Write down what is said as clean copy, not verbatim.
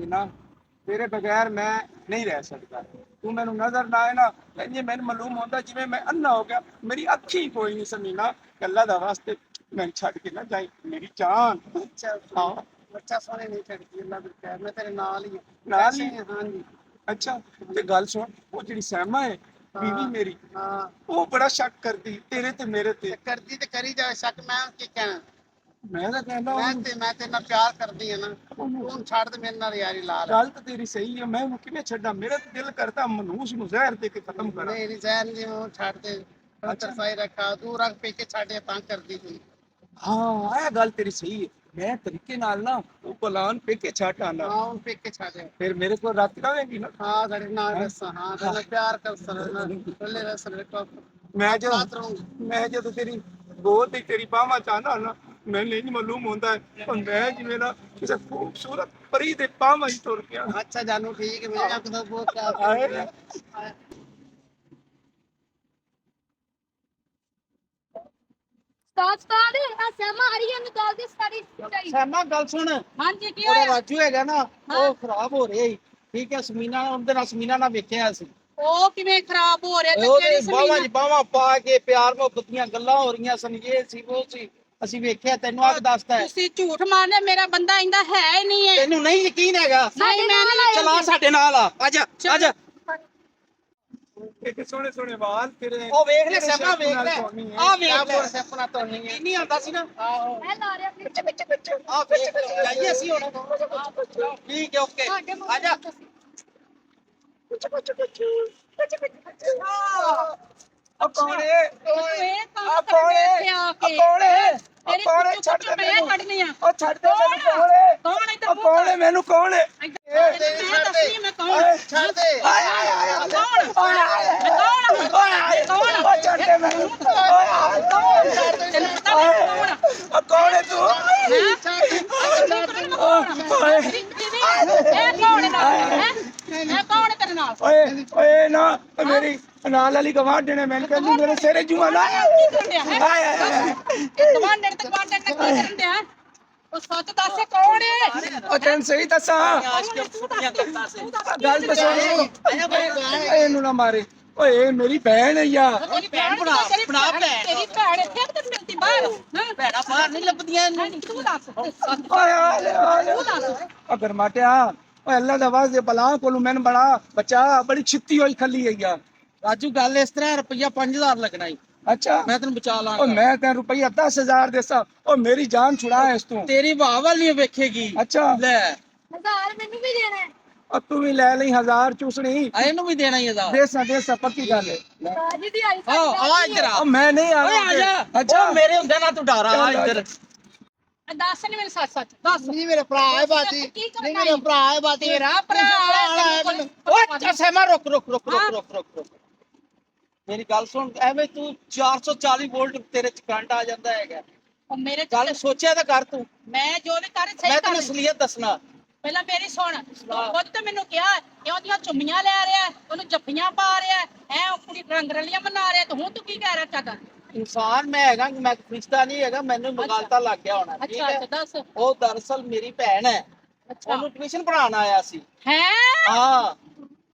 ਸਮੀਨਾ, ਤੇਰੇ ਬਗੈਰ ਮੈਂ ਨਹੀਂ ਰਹਿ ਸਕਦਾ। ਤੂੰ ਮੈਨੂੰ ਨਜ਼ਰ ਨਾ ਆਏ ਨਾ, ਇੰਜ ਮੈਨੂੰ ਮਾਲੂਮ ਹੁੰਦਾ ਜਿਵੇਂ ਮੈਂ ਅੰਨਾ ਹੋ ਗਿਆ। ਮੇਰੀ ਅੱਖੀ ਕੋਈ ਨਹੀਂ ਸਮੀਨਾ, ਅੱਲਾ ਦਾ ਵਾਸਤੇ ਮੈਨੂੰ ਛੱਡ ਕੇ ਨਾ ਜਾਈ ਮੇਰੀ ਜਾਨ। ਹਾਂ ਬੱਚਾ ਸੋਹਣੇ ਨਹੀਂ ਛੱਡਦੀ ਅੱਲਾ ਦੇ ਖੈਰ, ਮੈਂ ਤੇਰੇ ਨਾਲ ਹੀ ਨਾਲ ਹੀ। ਹਾਂਜੀ। ਅੱਛਾ ਤੇ ਗੱਲ ਸੁਣ, ਉਹ ਜਿਹੜੀ ਸਹਿਮਾ ਹੈ ਬੀਵੀ ਮੇਰੀ, ਹਾਂ ਉਹ ਬੜਾ ਸ਼ੱਕ ਕਰਦੀ ਤੇਰੇ ਤੇ ਮੇਰੇ ਤੇ। ਕਰਦੀ ਤੇ ਕਰੀ ਜਾਵੇ ਸ਼ੱਕ, ਮੈਂ ਕੀ ਕਹਿਣਾ। ਮੈਂ ਤਾਂ ਕਹਿੰਦਾ ਮੈਂ ਤੇਰੇ ਨਾਲ ਪਿਆਰ ਕਰਦੀ ਆ ਨਾ, ਤੂੰ ਛੱਡ ਤੇ ਮੇਰੇ ਨਾਲ ਯਾਰੀ ਲਾ ਲੈ। ਗੱਲ ਤਾਂ ਤੇਰੀ ਸਹੀ ਹੈ, ਮੈਂ ਉਹਨੂੰ ਕਿਵੇਂ ਛੱਡਾਂ? ਮੇਰਾ ਤਾਂ ਦਿਲ ਕਰਦਾ ਮਨੂਸ ਨੂੰ ਜ਼ਹਿਰ ਦੇ ਕੇ ਖਤਮ ਕਰਾਂ। ਨਹੀਂ ਨਹੀਂ ਜ਼ਹਿਰ ਨਹੀਂ, ਉਹ ਛੱਡ ਦੇ। ਤਰਸਾਈ ਰੱਖਾ ਤੂੰ ਰੱਖ ਪੇ ਕੇ ਛੱਡੇ ਤਾਂ ਕਰਦੀ ਤੂੰ। ਹਾਂ ਇਹ ਗੱਲ ਤੇਰੀ ਸਹੀ ਹੈ, ਮੈਂ ਤਰੀਕੇ ਨਾਲ ਨਾ ਉਹ ਪਲਾਨ ਪੇ ਕੇ ਛੱਡ ਆਣਾ। ਹਾਂ ਉਹ ਪੇ ਕੇ ਛੱਡੇ ਫਿਰ ਮੇਰੇ ਕੋਲ ਰਾਤ ਰਹੇਗੀ ਨਾ। ਹਾਂ ਸਾਡੇ ਨਾਲ ਰਸਾਂ, ਹਾਂ ਤੈਨੂੰ ਪਿਆਰ ਕਰ ਸਰਨਾ ਬੱਲੇ ਰਸਨ ਟੋਪ। ਮੈਂ ਜਦੋਂ ਤੇਰੀ ਗੋਦ ਤੇ ਤੇਰੀ ਬਾਹਾਂ ਚ ਆਉਂਦਾ ਨਾ, ਮੈਨੂੰ ਨਹੀਂ ਮਾਲੂਮ ਹੁੰਦਾ ਪਰ ਮੈਂ ਜਿਵੇਂ ਨਾ ਕਿਸੇ ਖੂਬਸੂਰਤ ਪਰੀ ਦੇ ਬਾਹਾਂ ਚ ਤੁਰ ਗਿਆ। ਅੱਛਾ ਜਾਨੂ ਠੀਕ ਹੈ, ਮੈਂ ਆਖਦਾ ਬਹੁਤ ਆਏ। ਪਿਆਰ। ਉਸਤਾਦ ਆ ਸਹਿਮਾ ਆ ਰਹੀ ਹੈ, ਨਿਕਾਲ ਦੇ ਸਾਰੀ ਚਾਈ। ਸ਼ਰਮਾ ਗੱਲ ਸੁਣ, ਹਾਂਜੀ ਕੀ ਉਹਦਾ ਹੋਇਆ? ਰਾਜੂ ਹੈਗਾ ਨਾ, ਉਹ ਖਰਾਬ ਹੋ ਰਿਹਾ ਈ। ਠੀਕ ਹੈ, ਸਮੀਨਾ ਉਹਦੇ ਨਾਲ ਸਮੀਨਾ ਨਾਲ ਵੇਖਿਆ ਸੀ, ਉਹ ਕਿਵੇਂ ਖਰਾਬ ਹੋ ਰਿਹਾ ਤੇ ਉਹਦੇ ਕਿਹੜੀ ਬਾਹਾਂ ਜ਼ਮੀਨ? 'ਚ ਬਾਹਾਂ ਪਾ ਕੇ ਪਿਆਰ ਮੁਹੱਬਤ ਦੀਆਂ ਗੱਲਾਂ ਹੋ ਰਹੀਆਂ ਸਨ, ਇਹ ਸੀ ਉਹ ਸੀ। ਅਸੀਂ ਵੇਖਿਆ, ਤੈਨੂੰ ਆਪ ਦੱਸਦਾ ਹੈ। ਤੁਸੀਂ ਝੂਠ ਮਾਰਦੇ, ਮੇਰਾ ਬੰਦਾ ਇੰਦਾ ਹੈ ਹੀ ਨਹੀਂ ਹੈ। ਤੈਨੂੰ ਨਹੀਂ ਯਕੀਨ ਹੈਗਾ? ਨਹੀਂ ਮੈਂ ਨਹੀਂ ਚਲਾ ਸਾਡੇ ਨਾਲ ਆ, ਆਜਾ ਆਜਾ। ਇੱਕ ਸੋਹਣੇ ਸੋਹਣੇ ਵਾਲ ਤੇਰੇ। ਉਹ ਵੇਖ ਲੈ ਸਹਿਮਾ, ਵੇਖ ਲੈ ਆ ਵੇਖ ਲੈ ਸਪਨਾ ਤੋਂ ਕੀ ਨਹੀਂ ਆਉਂਦਾ ਸੀ ਨਾ। ਆਹੋ ਮੈਂ ਲਾ ਰਿਹਾ ਆਪਣੇ ਆ ਵੇਖ ਲੈ, ਜਾਈਏ ਅਸੀਂ ਹੁਣ। ਠੀਕ ਹੈ, ਓਕੇ ਆਜਾ। ਕੌਣੇ ਇਹ ਕੰਮ ਕੌਣੇ ਇੱਥੇ ਆ ਕੇ ਕੌਣੇ ਤੇਰੀ ਛੱਡ ਦੇ ਮੈਂ ਮੈਨੂੰ। ਕੱਢਣੀ ਆ। ਉਹ ਛੱਡ ਦੇ ਮੈਨੂੰ, ਕੌਣੇ ਕੌਣ ਇੱਧਰ ਕੌਣ ਹੈ? ਮੈਨੂੰ ਕੌਣ ਹੈ? ਮੈਂ ਦੱਸਣੀ ਮੈਂ ਕੌਣ? ਛੱਡ ਦੇ। ਆਏ ਆਏ ਆਏ ਕੌਣ? ਓਏ ਆਏ ਮੈਂ ਕੌਣ? ਓਏ ਆਏ ਕੌਣ? ਓਏ ਛੱਡ ਦੇ ਮੈਨੂੰ। ਓਏ ਆਏ ਤੈਨੂੰ ਪਤਾ ਨਹੀਂ ਕੌਣ? ਉਹ ਕੌਣ ਹੈ ਤੂੰ? ਇਹ ਕੌਣ ਹੈ? ਇਹ ਕੌਣ ਹੈ ਤੇਰੇ ਨਾਲ? ਓਏ ਓਏ ਨਾ ਮੇਰੀ ਨਾਲ ਵਾਲੀ ਗਵਾਂਢ ਨੇ ਮੈਨੂੰ ਕਹਿੰਦੀ ਮੇਰੇ ਸਿਰੇ ਜੂਆ ਲਾ। ਕੀ ਕਰਨ ਡਿਆ ਹੈ? ਆਏ ਆਏ ਆਏ ਇਹ ਗਵਾਂਢਣ ਤੇ ਗਵਾਂਢਣ ਨੇ ਕੀ ਕਰਨ ਡਿਆ? ਉਹ ਸੱਚ ਦੱਸ ਕੌਣ ਹੈ? ਉਹ ਤੈਨੂੰ ਸਹੀ ਦੱਸਾਂ ਗੱਲ ਤਾਂ ਸੁਣ। ਇਹਨੂੰ ਨਾ ਮਾਰੇ ਓਏ, ਇਹ ਮੇਰੀ ਭੈਣ ਹੈ ਯਾਰ। ਤੇਰੀ ਭੈਣ ਬਣਾ ਤੇਰੀ ਭੈਣ ਇੱਥੇ ਤੇ ਮਿਲਦੀ ਬਾਹਰ। ਭੈਣਾਂ ਬਾਹਰ ਨਹੀਂ ਲੱਭਦੀਆਂ ਇਹਨੂੰ। ਤੂੰ ਦੱਸ ਸੱਚ ਓਏ ਆਲੇ ਆਲੇ ਤੂੰ ਦੱਸ। ਅਗਰ ਮਾਟਿਆ ਓਏ ਅੱਲਾ ਦਾ ਵਾਸਤੇ ਬਲਾ ਕੋਲੋਂ ਮੈਨੂੰ ਬੜਾ ਬਚਾ, ਬੜੀ ਛਿੱਤੀ ਹੋਈ ਖੱਲੀ ਹੈ ਯਾਰ। ਰਾਜੂ ਗੱਲ ਇਸ ਤਰ੍ਹਾਂ, ਰੁਪਈਆ 5000 ਲੱਗਣਾ ਈ, ਅੱਛਾ ਮੈਂ ਤੈਨੂੰ ਬਚਾ ਓ ਲਾਂਗਾ। ਮੈਂ ਤੈਨੂੰ ਰੁਪਈਆ 10,000 ਦੇਸਾਂ, ਓ ਮੇਰੀ ਜਾਨ ਛੁੜਾ ਇਸ ਤੋਂ। ਤੇਰੀ ਵਾਹ ਵਾਲ ਨਹੀਂ ਵੇਖੇਗੀ। ਅੱਛਾ ਲੈ ਹਜ਼ਾਰ ਮੈਨੂੰ ਵੀ ਦੇਣਾ ਹੈ। ਓ ਤੂੰ ਵੀ ਲੈ ਲਈ 1000 ਚੂਸਣੀ। ਇਹਨੂੰ ਵੀ ਦੇਣਾ ਹੀ ਇਹਦਾ। ਦੇਸਾਂ ਪੱਕੀ ਗੱਲ ਹੈ। ਬਾਜੀ ਦੀ ਆਈ ਆ ਇੱਧਰ ਆ। ਓ ਮੈਂ ਨਹੀਂ ਓਏ ਆ ਜਾ। ਅੱਛਾ ਉਹ ਮੇਰੇ ਹੁੰਦੇ ਨਾ ਤੂੰ ਡਰ ਆ ਇੱਧਰ। ਦੱਸ ਨਹੀਂ ਮੈਨੂੰ ਸੱਚ ਸੱਚ ਦੱਸ। ਨਹੀਂ ਮੇਰੇ ਭਰਾ ਹੈ ਬਾਜੀ, ਨਹੀਂ ਮੇਰੇ ਭਰਾ ਹੈ ਬਾਜੀ। ਤੇਰਾ ਭਰਾ ਹੈ। ਓਏ ਸਹਿਮਾ ਰੁਕ ਰੁਕ ਰੁਕ ਰੁਕ ਰੁਕ ਰੁਕ ਰੁਕ। ਮੇਰੀ ਗੱਲ ਸੁਣ, ਐਵੇਂ ਤੂੰ 440 ਵੋਲਟ ਤੇਰੇ ਚ ਕਰੰਟ ਆ ਜਾਂਦਾ ਹੈਗਾ। ਉਹ ਮੇਰੇ ਗੱਲ ਸੋਚਿਆ ਤਾਂ ਕਰ ਤੂੰ। ਮੈਂ ਜੋ ਵੀ ਕਰ ਸਹੀ ਮੈਂ ਕਰ। ਤੈਨੂੰ ਅਸਲੀਅਤ ਦੱਸਣਾ। ਪਹਿਲਾਂ ਮੇਰੀ ਸੁਣ, ਖੁਦ ਤੇ ਮੈਨੂੰ ਕਿਹਾ ਕਿ ਉਹਦੀਆਂ ਚੁੰਮੀਆਂ ਲੈ ਰਿਹਾ, ਉਹਨੂੰ ਜੱਫੀਆਂ ਪਾ ਰਿਹਾ, ਐ ਕੁੜੀ ਰੰਗ ਰਲੀਆਂ ਮਨਾ ਰਿਹਾ, ਤੇ ਹੁਣ ਤੂੰ ਕੀ ਕਹਿ ਰਿਹਾ ਚਾਹਦਾ? ਇਨਸਾਨ ਮੈਂ ਹੈਗਾ, ਮੈਂ ਰਿਸ਼ਤਾ ਨਹੀਂ ਹੈਗਾ, ਮੈਨੂੰ ਮੁਗਾਲਤਾ ਲੱਗ ਗਿਆ ਹੋਣਾ। ਠੀਕ ਅੱਛਾ ਹੈ, ਅੱਛਾ ਦੱਸ। ਉਹ ਦਰਅਸਲ ਮੇਰੀ ਭੈਣ ਹੈ, ਅੱਛਾ ਉਹਨੂੰ ਟਿਊਸ਼ਨ ਪੜਾਉਣ ਆਇਆ ਸੀ। ਹੈ ਹਾਂ